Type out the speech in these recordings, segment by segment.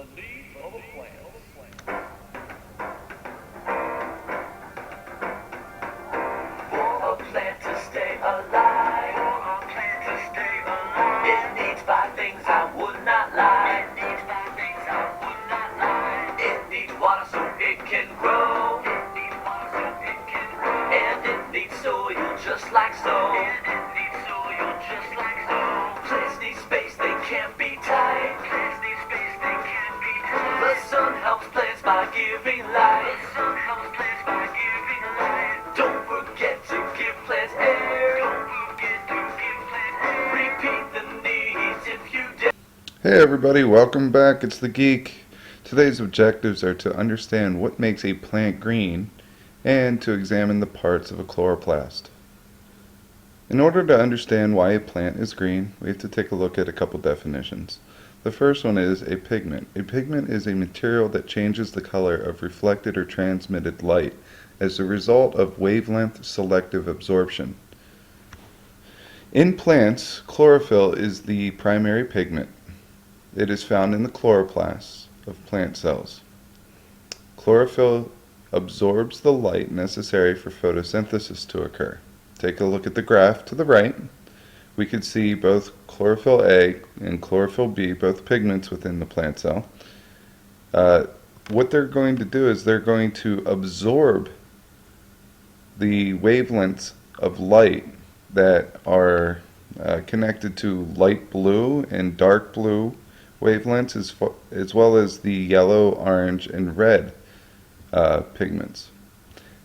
For a plant to stay alive, it needs five things I would not lie. It needs water so it can grow. And it needs soil just like so. Plants need space, they can't be tight. The sun helps plants by giving light. Don't forget to give plants air. Repeat the needs if you dare. Hey everybody, welcome back. It's the Geek. Today's objectives are to understand what makes a plant green and to examine the parts of a chloroplast. In order to understand why a plant is green, we have to take a look at a couple definitions. The first one is a pigment. A pigment is a material that changes the color of reflected or transmitted light as a result of wavelength selective absorption. In plants, chlorophyll is the primary pigment. It is found in the chloroplasts of plant cells. Chlorophyll absorbs the light necessary for photosynthesis to occur. Take a look at the graph to the right. We can see both chlorophyll A and chlorophyll B, both pigments within the plant cell. What they're going to do is they're going to absorb the wavelengths of light that are connected to light blue and dark blue wavelengths as well as the yellow, orange, and red pigments.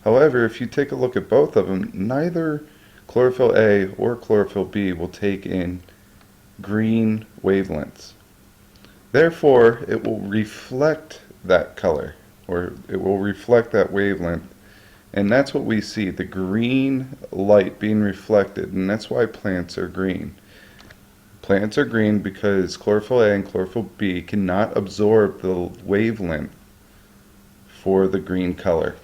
However, if you take a look at both of them, neither chlorophyll A or chlorophyll B will take in green wavelengths. Therefore, it will reflect that color, or it will reflect that wavelength, and that's what we see, the green light being reflected, and that's why plants are green. Plants are green because chlorophyll A and chlorophyll B cannot absorb the wavelength for the green color.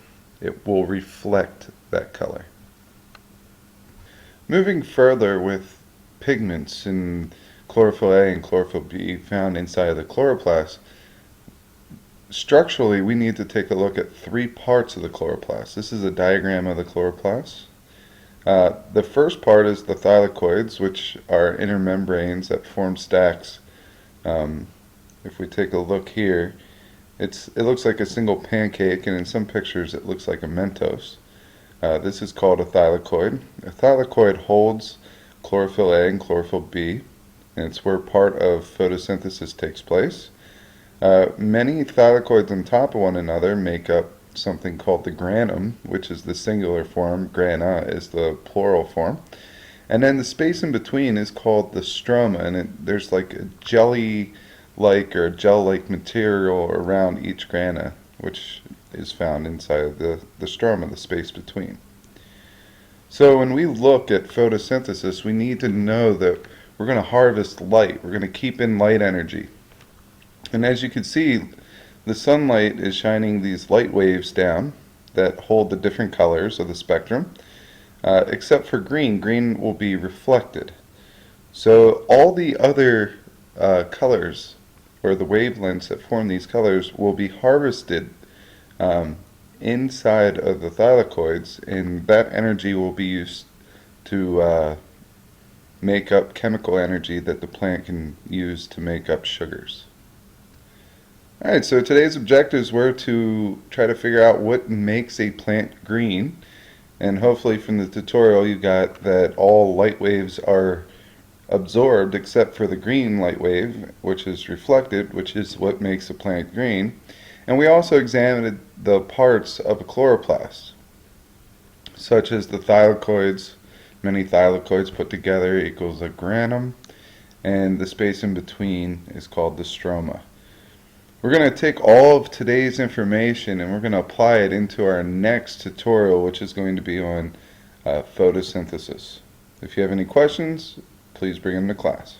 It will reflect that color. Moving further with pigments in chlorophyll A and chlorophyll B found inside of the chloroplast, structurally we need to take a look at three parts of the chloroplast. This is a diagram of the chloroplast. The first part is the thylakoids, which are inner membranes that form stacks. If we take a look here, it looks like a single pancake, and in some pictures it looks like a Mentos. This is called a thylakoid. A thylakoid holds chlorophyll A and chlorophyll B, and it's where part of photosynthesis takes place. Many thylakoids on top of one another make up something called the granum, which is the singular form, grana is the plural form, and then the space in between is called the stroma, and there's like a jelly-like or gel-like material around each grana, which is found inside of the stroma, the space between. So when we look at photosynthesis, we need to know that we're going to harvest light, we're going to keep in light energy. And as you can see, the sunlight is shining these light waves down that hold the different colors of the spectrum, except for green. Green will be reflected. So all the other colors, or the wavelengths that form these colors, will be harvested inside of the thylakoids, and that energy will be used to make up chemical energy that the plant can use to make up sugars. Alright, so today's objectives were to try to figure out what makes a plant green, and hopefully from the tutorial you got that all light waves are absorbed except for the green light wave, which is reflected, which is what makes a plant green. And we also examined the parts of a chloroplast, such as the thylakoids. Many thylakoids put together equals a granum, and the space in between is called the stroma. We're going to take all of today's information and we're going to apply it into our next tutorial, which is going to be on photosynthesis. If you have any questions, please bring them to class.